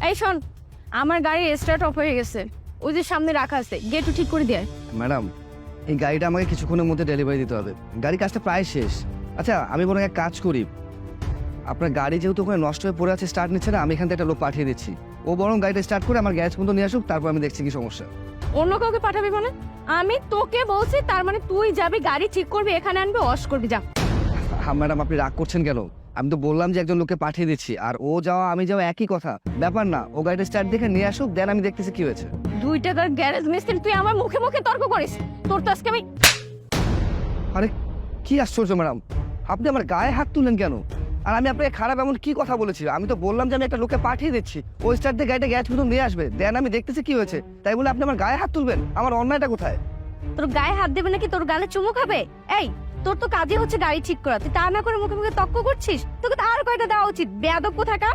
এই শোন, আমার গাড়ির স্টার্ট অফ হয়ে গেছে, ওই যে সামনে রাখা আছে, গেটও ঠিক করে দিয়ে। ম্যাডাম, এই গাড়িটা আমাকে কিছুক্ষণের মধ্যে ডেলিভারি দিতে হবে। গাড়ির কাজটা প্রায় শেষ। আচ্ছা, আমি বরং এক কাজ করি, আপনার গাড়ি যেহেতু ওখানে নষ্ট হয়ে পড়ে আছে, স্টার্ট নিচ্ছে না, আমি এখান থেকে একটা লোক পাঠিয়ে দিচ্ছি। ও বরং গাড়িটা স্টার্ট করে আমার গ্যারেজ পর্যন্ত নিয়ে আসুক, তারপর আমি দেখছি কি সমস্যা। অন্য কাউকে পাঠাবি মানে? আমি তোকে বলছি, তার মানে তুই যাবি, গাড়ি ঠিক করবি, এখানে আনবি, ওয়াশ করবি, যা। হ্যাঁ ম্যাডাম, আপনি রাগ করছেন কেন? আমি তো বললাম যে একজন লোককে পাঠিয়ে দিচ্ছি, আর ও যাওয়া আমি যাওয়া একই কথা, ব্যাপার না। ও গাড়িটা স্টার্ট দেখে নিয়ে আসুক, দেন আমি দেখতেছি কি হয়েছে। 2 টাকার গ্যারেজ মিস্ত্রি, তুই আমার মুখে মুখে তর্ক করিস? তোর তো আজকে আমি। আরে কি আশ্চর্য ম্যাডাম, আপনি আমার গায়ে হাত তুললেন কেন? আর আমি আপনাকে খারাপ এমন কি কথা বলেছি? আমি তো বললাম যে আমি একটা লোককে পাঠিয়ে দিচ্ছি, ওই স্টার্ট দিয়ে গাড়িটা গ্যারেজ পর্যন্ত নিয়ে আসবে, দেন আমি দেখতেছি কি হয়েছে। তাই বলে আপনি আমার গায়ে হাত তুলবেন? আমার অন্যায়টা কোথায়? তোর গায়ে হাত দেবে নাকি তোর গালে চুমু খাবে? এই, তোর তো কাজই হচ্ছে গাড়ি ঠিক করা, তুই তা না করে মুখে মুখে তর্ক করছিস। তোকে তো আর কয়টা দেওয়া উচিত, বেয়াদব কোথাকার।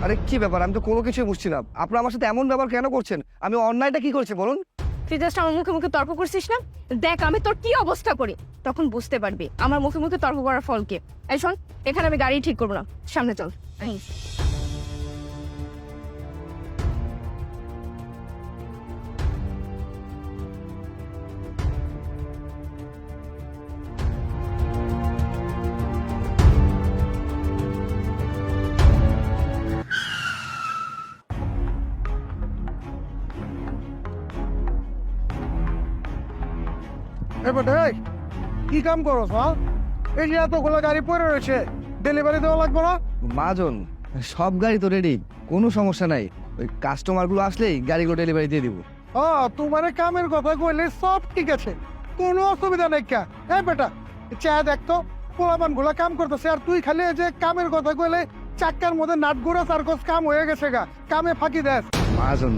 আরে কি ব্যাপার, আমি তো কোনো কিছুই বুঝছি না। আপনারা আমার সাথে এমন ব্যবহার কেন করছেন? আমি অন্যায়টা কি করেছি বলুন? তুই জাস্ট আমার মুখে মুখে তর্ক করছিস না? দেখ আমি তোর কি অবস্থা করি, তখন বুঝতে পারবি আমার মুখে মুখে তর্ক করার ফল কি। এই শোন, এখানে আমি গাড়ি ঠিক করবো না, সামনে চল। এই, এবার কি কাম করো? হ্যাঁ, এই যে এতগুলো গাড়ি পড়ে রয়েছে, ডেলিভারি দেওয়া লাগবে না? মাজন, সব গাড়ি তো রেডি, কোনো সমস্যা নাই। ওই কাস্টমারগুলো আসলেই গাড়িগুলো ডেলিভারি দিয়ে দিব। তোমার কামের কথা কইলে সব ঠিক আছে, কোনো অসুবিধা নেই। কা এই বেটা, চা দেখতো পোলাপান গুলা কাম করতেছে, আর তুই খালি এই যে কামের কথা কইলে চাক্কার মধ্যে নাট গুড়া সার্কস কাম হয়ে গেছে গা, কামে ফাঁকি দেস। মাজন,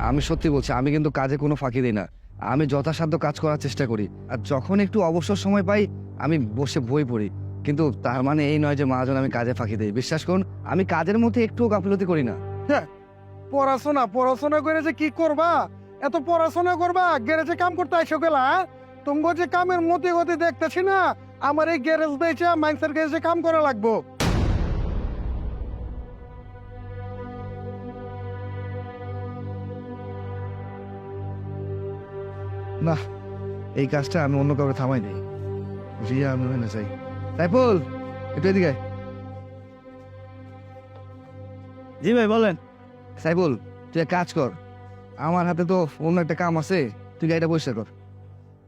আমি সত্যি বলছি, আমি কিন্তু কাজে কোনো ফাঁকি দিই না। আমি যথাসাধ্য কাজ করার চেষ্টা করি, আর যখন একটু অবসর সময় পাই আমি বসে বই পড়ি। কিন্তু তার মানে এই নয় যে মহাজন আমি কাজে ফাঁকি দিই। বিশ্বাস করুন, আমি কাজের মধ্যে একটুও গাফিলতি করি না। পড়াশোনা পড়াশোনা করে যে কি করবা? এত পড়াশোনা করবা, গ্যারেজে কাম করতে আইসো গেলা? তোমাকে যে কামের মতি গতি দেখতেছি না, আমার এই গ্যারেজ বেচা মাইন্সের গ্যারেজে কাম করা লাগবো। না, এই কাজটা আমি অন্য কাউকে থামাই দিই। রিয়া আমি না চাই। সাইফুল, একটু এদিকে আয়। জি ভাই বলেন। সাইফুল, তুই এক কাজ কর, আমার হাতে তো অন্য একটা কাম আছে, তুই গাড়িটা পরিষ্কার কর।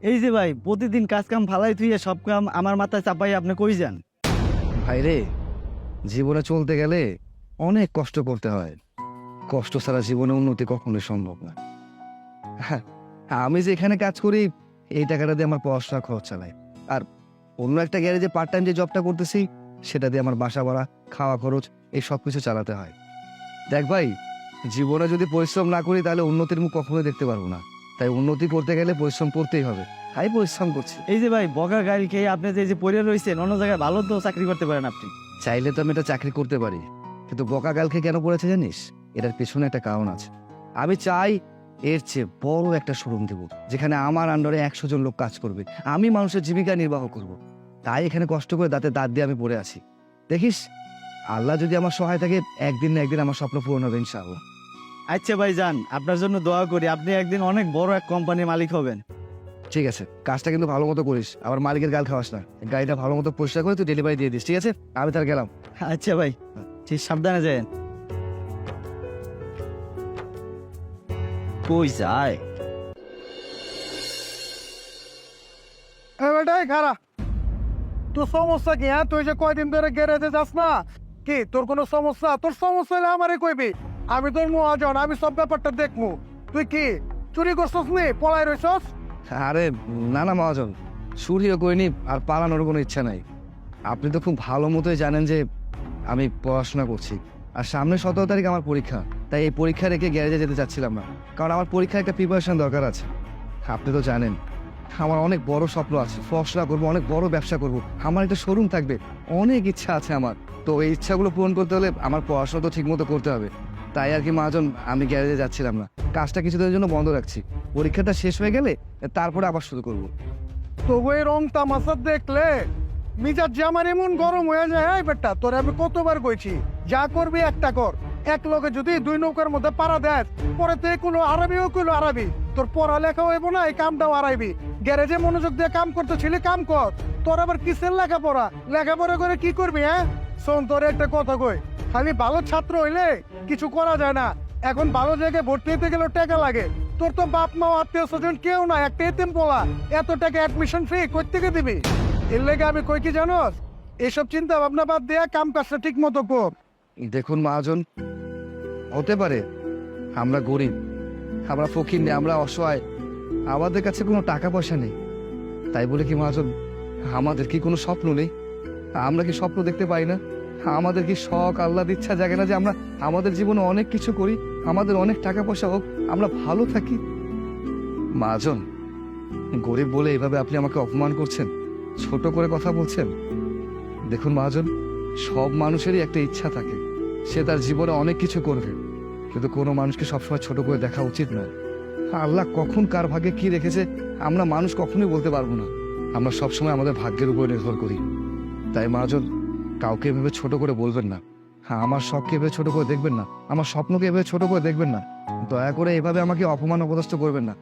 এই যে ভাই, প্রতিদিন কাজ কাম ফালাই তুই সব কাম আমার মাথায় চাপাই আপনি কই যান? ভাই রে, জীবনে চলতে গেলে অনেক কষ্ট করতে হয়। কষ্ট ছাড়া জীবনে উন্নতি কখনোই সম্ভব না। হ্যাঁ, আমি যে এখানে কাজ করি, এই টাকাটা দিয়ে আমার পড়াশোনা খরচ চালাই। আর অন্য একটা গ্যারেজে পার্ট টাইম যে জবটা করতেছি, সেটা দিয়ে আমার বাসা ভাড়া, খাওয়া খরচ, এই সব কিছু চালাতে হয়। দেখ ভাই, জীবনে যদি পরিশ্রম না করি তাহলে উন্নতির মুখ কখনোই দেখতে পারবো না। তাই উন্নতি করতে গেলে পরিশ্রম করতেই হবে, তাই পরিশ্রম করছি। এই যে ভাই, বকা গাড়ি খেয়ে আপনি যে পড়ে রয়েছেন, অন্য জায়গায় ভালো তো চাকরি করতে পারেন আপনি। চাইলে তো আমি এটা চাকরি করতে পারি, কিন্তু বোকা গালকে কেন পড়েছে জানিস? এটার পেছনে একটা কারণ আছে। আমি চাই এর চেয়ে বড় একটা শোরুম দেব, যেখানে আমার আন্ডারে 100 জন লোক কাজ করবে, আমি মানুষের জীবিকা নির্বাহ করব। তাই এখানে কষ্ট করে দাঁতে দাঁত দিয়ে আমি পড়ে আছি। দেখিস, আল্লাহ যদি আমার সহায় থাকে, একদিন না একদিন আমার স্বপ্ন পূরণ হবে ইনশাআল্লাহ। আচ্ছা ভাই যান, আপনার জন্য দোয়া করি, আপনি একদিন অনেক বড় এক কোম্পানির মালিক হবেন। ঠিক আছে, কাজটা কিন্তু ভালো মতো করিস, আবার মালিকের গাল খাওয়াস না। গাড়িটা ভালো মতো পরিষ্কার করে তুই ডেলিভারি দিয়ে দিস, ঠিক আছে? আমি তার গেলাম। আচ্ছা ভাই, ঠিক সাবধানে যান। কই যায়? বেটাই খারা, তোর সমস্যা কি? হ্যাঁ, তুই যে কয়দিন ধরে গ্যারেজে যাস না, কি তোর কোনো সমস্যা? তোর সমস্যা হলে আমারে কইবি, আমি তোর মহাজন, আমি সব ব্যাপারটা দেখবো। তুই কি চুরি করছস নি, পলাই রইছস? আরে না না মহাজন, চুরিও করিনি, আর পালানোর কোনো ইচ্ছা নাই। আপনি তো খুব ভালো মতোই জানেন যে আমি পড়াশোনা করছি, আর সামনে 17 তারিখ আমার পরীক্ষা। তাই এই পরীক্ষা রেখে গ্যারেজে যেতে চাচ্ছিলাম না, কারণ আমার পরীক্ষার একটা প্রিপারেশন দরকার আছে। আপনি তো জানেন আমার অনেক বড় স্বপ্ন আছে, পড়াশোনা করবো, অনেক বড় ব্যবসা করব, আমার একটা শোরুম থাকবে, অনেক ইচ্ছা আছে আমার। তো এই ইচ্ছাগুলো পূরণ করতে হলে আমার পড়াশোনা তো ঠিক মতো করতে হবে। তাই আর কি মহাজন, আমি গ্যারেজে যাচ্ছিলাম না, কাজটা কিছুদিনের জন্য বন্ধ রাখছি। পরীক্ষাটা শেষ হয়ে গেলে তারপরে আবার শুরু করব। তবু এই রং তামাশা দেখলে মিজাজ যে আমার এমন গরম হয়ে যায়। এই বেটা, তোরে আমি কতবার কইছি, যা করবি একটা কর, এক লোকে যদি দুই নৌকার মধ্যে পাড়া দেয় পরে তে কোনো আরবিও কোনো আরবি তোর পড়ালেখা হইব না এই কামটাও আরাইবি গ্যারেজে মনোযোগ দিয়ে কাম করতেছিলি কাম কর তোর আবার কিসের লেখাপড়া করে কি করবি হ্যাঁ শোন তোর একটা কথা কই খালি ভালো ছাত্র হইলে কিছু করা যায় না এখন ভালো জায়গায় ভর্তি হতে গেলে টাকা লাগে তোর তো বাপ মা আত্মীয় স্বজন কেউ না একটা এতিম পোলা এত টাকা অ্যাডমিশন ফি কই থেকে দিবি এর লেগে আমি কই কি জানোস এসব চিন্তা ভাবনা বাদ দেয়া কাম কাজটা ঠিক মতো কর দেখুন মহাজন, হতে পারে আমরা গরিব, আমরা ফকির নেই, আমরা অসহায়, আমাদের কাছে কোনো টাকা পয়সা নেই, তাই বলে কি মহাজন আমাদের কি কোনো স্বপ্ন নেই? আমরা কি স্বপ্ন দেখতে পাই না? আমাদের কি শখ আহ্লাদ ইচ্ছা জাগে না যে আমরা আমাদের জীবনে অনেক কিছু করি, আমাদের অনেক টাকা পয়সা হোক, আমরা ভালো থাকি? মহাজন, গরিব বলে এভাবে আপনি আমাকে অপমান করছেন, ছোট করে কথা বলছেন। দেখুন মহাজন, সব মানুষেরই একটা ইচ্ছা থাকে, সে তার জীবনে অনেক কিছু করবে, কিন্তু কোনো মানুষকে সবসময় ছোট করে দেখা উচিত নয়। আল্লাহ কখন কার ভাগ্যে কি রেখেছে আমরা মানুষ কখনোই বলতে পারবো না, আমরা সবসময় আমাদের ভাগ্যের উপর নির্ভর করি। তাই মহাজন, কাউকে এভাবে ছোট করে বলবেন না, আমার শখকে এভাবে ছোট করে দেখবেন না, আমার স্বপ্নকে এভাবে ছোট করে দেখবেন না, দয়া করে এভাবে আমাকে অপমান অপদস্থ করবেন না।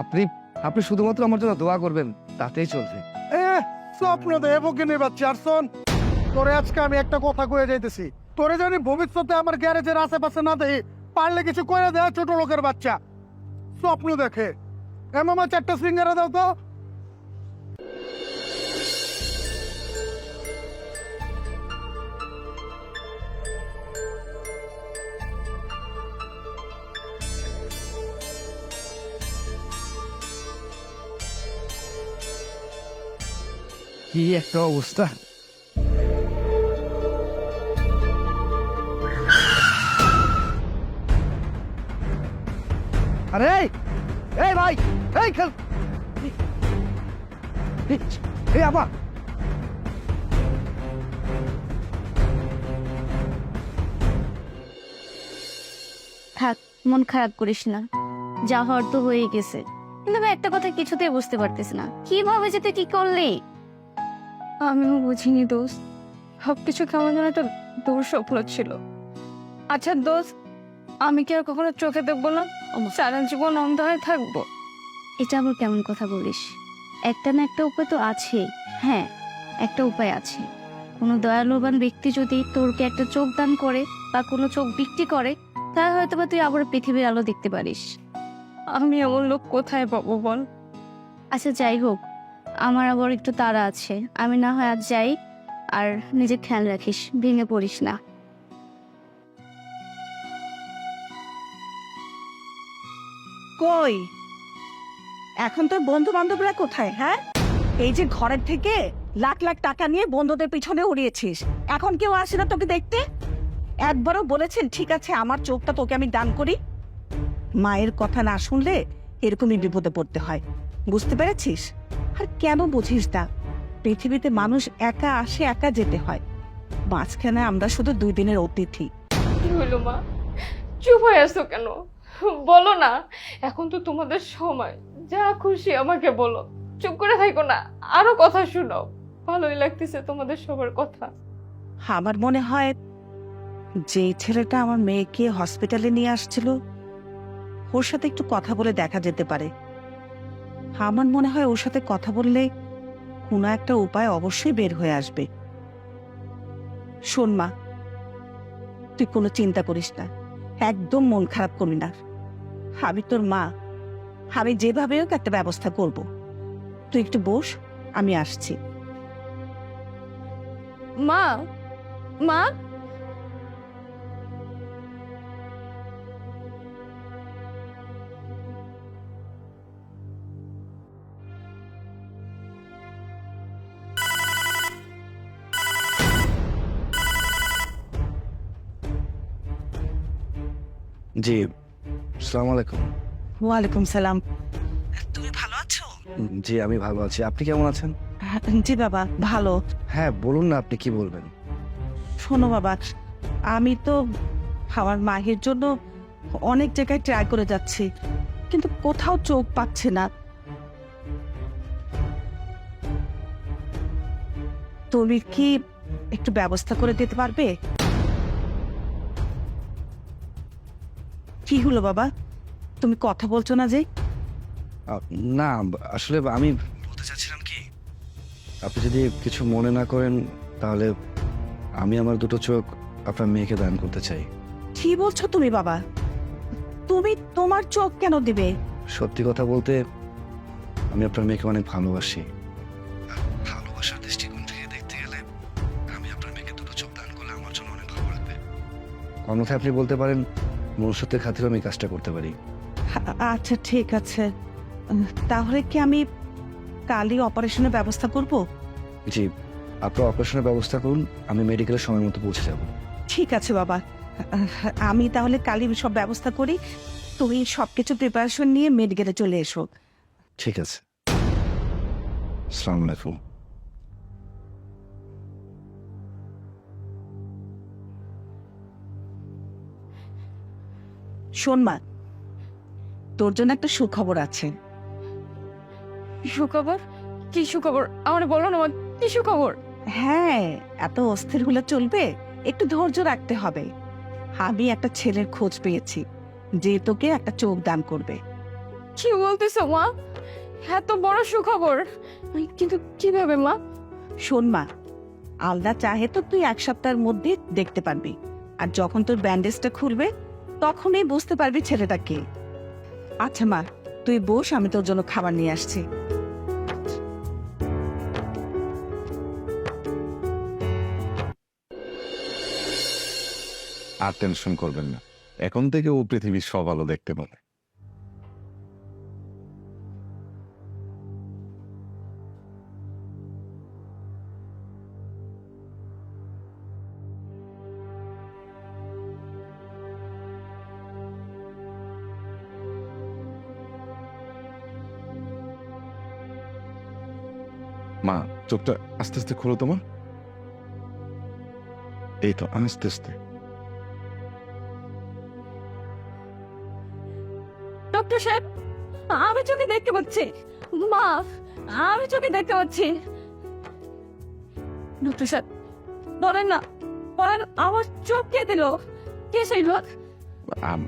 আপনি আপনি শুধুমাত্র আমার জন্য দোয়া করবেন, তাতেই চলবে। স্বপ্ন দেবো কিনে বাচ্চা আর শোন তোরে আজকে আমি একটা কথা কয়ে যাইতেছি তোরে জানি ভবিষ্যতে আমার গ্যারেজের আশেপাশে না দেখি পারলে কিছু করে দেয় ছোট লোকের বাচ্চা স্বপ্ন দেখে মামা 4টা সিঙ্গারা দাও তো কি একটা অবস্থা! আরে এই ভাই, এই খেল, এই আবার থাক, মন খারাপ করিস না, যা হওয়ার তো হয়ে গেছে। কিন্তু আমি একটা কথা কিছুতেই বুঝতে পারতেছি না, কিভাবে যে তুই কি করলি? আমিও বুঝিনি দোস্ত, সবকিছু কেমন যেন একটা দুঃস্বপ্ন ছিল। আচ্ছা দোস্ত, আমি কি আর কখনো চোখে দেখবো না? সারা জীবন অন্ধ হয়ে থাকবো? এটা আবার কেমন কথা বলিস? একটা না একটা উপায় তো আছে। হ্যাঁ, একটা উপায় আছে। কোনো দয়ালুবান ব্যক্তি যদি তোরকে একটা চোখ দান করে বা কোনো চোখ বিক্রি করে, তাহলে হয়তো বা তুই আবার পৃথিবীর আলো দেখতে পারিস। আমি এমন লোক কোথায় পাবো বল? আচ্ছা যাই হোক, আমার আবার একটু তাড়া আছে, আমি না হয় আজ যাই। আর নিজে খেয়াল রাখিস, ভেঙে পড়িস না। কই এখন তোর বন্ধু বান্ধবরা কোথায়? হ্যাঁ, এই যে ঘরের থেকে লাখ লাখ টাকা নিয়ে বন্ধুদের পিছনে উড়িয়েছিস, এখন কেউ আসে না তোকে দেখতে? একবারও বলেছেন ঠিক আছে আমার চোখটা তোকে আমি দান করি? মায়ের কথা না শুনলে এরকমই বিপদে পড়তে হয়, বুঝতে পেরেছিস? আর কেন বুঝিস না, পৃথিবীতে মানুষ একা আসে একা যেতে হয়, মাঝখানে আমরা শুধু 2 দিনের অতিথি। কি হইলো মা, চুপ হয়ে আসো কেন? বলো না, এখন তো তোমাদের সময়, যা খুশি আমাকে বলো, চুপ করে থাকো না, আরো কথা শুনো। ভালোই লাগতেছে তোমাদের সবার কথা। আমার মনে হয় যে ছেলেটা আমার মেয়েকে হসপিটালে নিয়ে আসছিল, ওর সাথে একটু কথা বলে দেখা যেতে পারে। আমার মনে হয় ওর সাথে কথা বললে কোনো একটা উপায় অবশ্যই বের হয়ে আসবে। শোন মা, তুই কোনো চিন্তা করিস না, একদম মন খারাপ করবি না। আমি তোর মা, আমি যেভাবে হোক একটা ব্যবস্থা করব। তুই একটু বস, আমি আসছি। মা, মা, জি, আসসালামু আলাইকুম। ওয়ালাইকুম সালাম। তুমি ভালো আছো? জি, আমি ভালো আছি, আপনি কেমন আছেন? জি বাবা, ভালো। হ্যাঁ বলুন না, আপনি কি বলবেন? শোনো বাবা, আমি তো আমার মায়ের জন্য অনেক জায়গায় ট্রাই করে যাচ্ছি, কিন্তু কোথাও চোখ পাচ্ছে না। তুমি কি একটু ব্যবস্থা করে দিতে পারবে? কি হলো বাবা, তুমি কথা বলছো না যে? না, আসলে আমি বলতে চাচ্ছিলাম কি, আপনি যদি কিছু মনে না করেন তাহলে আমি আমার দুটো চোখ আপনার মেয়েকে দান করতে চাই। কি বলছো তুমি বাবা? তুমি তোমার চোখ কেন দিবে? সত্যি কথা বলতে আমি আপনার মেয়েকে অনেক ভালোবাসি। ভালোবাসার দৃষ্টিকোণ থেকে দেখতে গেলে আমি আপনার মেয়েকে দুটো চোখ দান করলে আমার জন্য অনেক ভালো লাগবে। অন্যথায় আপনি বলতে পারেন মনুষ্যত্বের খাতিরে আমি কাজটা করতে পারি। আচ্ছা ঠিক আছে, তাহলে কি আমি কালই অপারেশনের ব্যবস্থা করব? জি, আপনার অপারেশনের ব্যবস্থা করুন, আমি মেডিকেলের সময় মতো পৌঁছে যাব। ঠিক আছে বাবা, আমি তাহলে কালই সব ব্যবস্থা করি। তুমি সবকিছু প্রিপারেশন নিয়ে মেডিকেলে চলে এসো। ঠিক আছে, আসসালামু আলাইকুম। শোন মা, তোর জন্য একটা সুখবর আছে। সুখবর? কি সুখবর? আমার বলো না মা, কি সুখবর? হ্যাঁ, এত অস্থির হলে চলবে, একটু ধৈর্য রাখতে হবে। আমি একটা ছেলের খোঁজ পেয়েছি যে তোকে একটা চোখ দান করবে। কি বলতেছো মা? এত বড় সুখবর? কিন্তু কিভাবে মা? শোন মা, আল্লাহ চাহে তো তুই 1 সপ্তাহের মধ্যে দেখতে পারবি, আর যখন তোর ব্যান্ডেজটা খুলবে তখনই বুঝতে পারবি ছেলেটা কে। আচ্ছা মা, তুই বস, আমি তোর জন্য খাবার নিয়ে আসছি। আর টেনশন করবেন না, এখন থেকে ও পৃথিবীর সব আলো দেখতে পাবে। মা, চোখটা আস্তে আস্তে খোলো তোমার। এই তো, আস্তে আস্তে। ডক্টর সাহেব, আমি চোখে দেখতে পাচ্ছি। মা, আমি চোখে দেখতে পাচ্ছি। ডক্টর সাহেব বলেন না, বলেন আমার চোখ কে দিল? কে সেই লোক?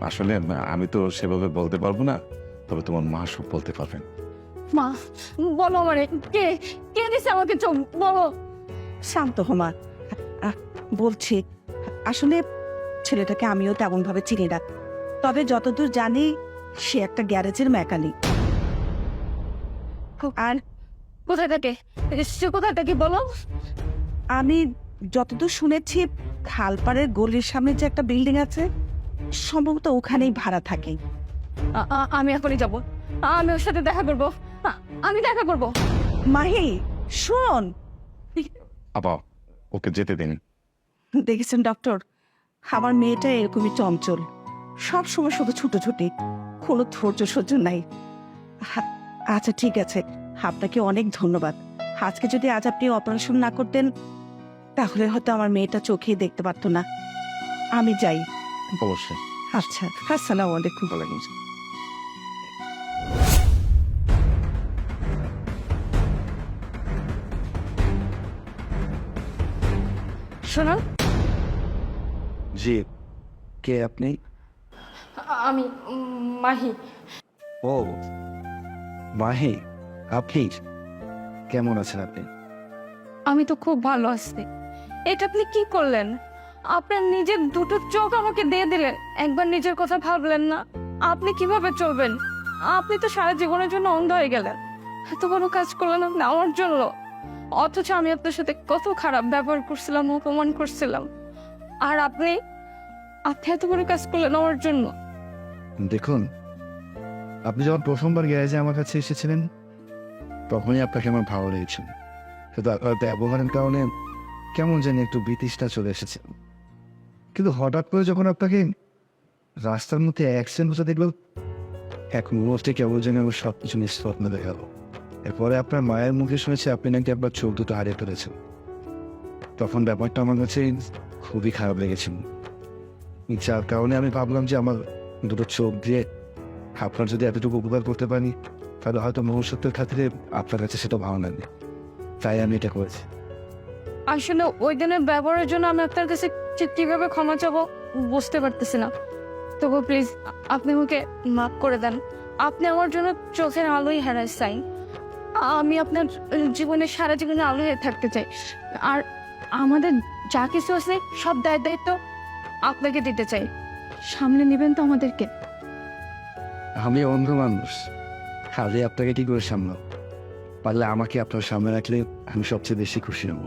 আসলে আমি তো সেভাবে বলতে পারবো না, তবে তোমার মা সব বলতে পারবেন। মা বলো আমারে, কে কে দিছে আমাকে চোখ? বলো। শান্ত হো মা, বলছি আসলে ছেলেটাকে আমিও তেমন ভাবে চিনি না, তবে যতদূর জানি সে একটা গ্যারেজের মেকানিক। আর কোথায় থাকে? সে কোথায় থাকে বলো। আমি যতদূর শুনেছি খালপাড়ের গলির সামনে যে একটা বিল্ডিং আছে, সম্ভবত ওখানেই ভাড়া থাকে। আমি এখনই যাব, আমি ওর সাথে দেখা করব, আমি দেখা করব। মাহি শোন, আপা, ওকে যেতে দিন। দেখেছেন ডক্টর, আমার মেয়েটা এরকমই চঞ্চল, সব সময় শুধু ছুটোছুটি, কোনো ধৈর্য সহ্য নাই। আচ্ছা ঠিক আছে, আপনাকে অনেক ধন্যবাদ। আজকে যদি আজ আপনি অপারেশন না করতেন তাহলে হয়তো আমার মেয়েটা চোখেই দেখতে পারতো না। আমি যাই। অবশ্যই। আচ্ছা, আসসালামু আলাইকুম। শোনো, জি, কে আপনি? আমি মাহি। ও মাহি, আপনি কেমন আছেন আপনি? আমি তো খুব ভালো আছি। এটা আপনি কি করলেন? আপনার নিজের দুটো চোখ আমাকে দিয়ে দিলেন, একবার নিজের কথা ভাবলেন না? আপনি কিভাবে চলবেন? আপনি তো সারা জীবনের জন্য অন্ধ হয়ে গেলেন। এত বড় কাজ করলেন আপনি আমার জন্য, অথচ আমি আপনার সাথে কত খারাপ ব্যবহার করছিলাম, অপমান করছিলাম, আর আপনি আপনি এত বড় কাজ করলেন আমার জন্য। দেখুন, আপনি যখন প্রথমবার গ্যারেজে আমার কাছে এসেছিলেন তখনই আপনাকে আমার ভালো লেগেছিল, কিন্তু আপনার ব্যবহারের কারণে কেমন জানি একটু বিতৃষ্ণা চলে এসেছে। কিন্তু হঠাৎ করে যখন আপনাকে রাস্তার মধ্যে অ্যাক্সিডেন্ট হতে দেখলো, এক মুহূর্তে কেমন যেন আমার সব কিছু নিষ্পত্তি হয়ে গেল। এরপরে আপনার মায়ের মুখে শুনেছি আপনি নাকি আপনার চোখ দুটো হারিয়ে ফেলেছেন। তখন ব্যাপারটা আমার কাছে খুবই খারাপ লেগেছিল, যার কারণে আমি ভাবলাম যে আমার দুটো চোখ দিয়ে আপনার যদি এতটুকু উপকার করতে পারি তাহলে হয়তো ভবিষ্যতের খাতিরে আপনার কাছে সেটা ভালো লাগবে, তাই আমি এটা করেছি। আসলে ওই দিনের ব্যবহারের জন্য আমি আপনার কাছে কিভাবে ক্ষমা চাবো বুঝতে পারতেছি না। তবু প্লিজ আপনি আমাকে মাফ করে দেন। আপনি আমার জন্য চোখের আলোই হারাইছেন। আমি আপনার জীবনে সারা জীবনে আলো হয়ে থাকতে চাই। আর আমাদের যা কিছু আছে সব দায়িত্ব আপনাকে দিতে চাই। সামনে নেবেন তো আমাদেরকে? আমি অন্ধ মানুষ, খালি আপনাকে কি করে সামলাও? পারলে আমাকে আপনার সামনে রাখলে আমি সবচেয়ে বেশি খুশি হব।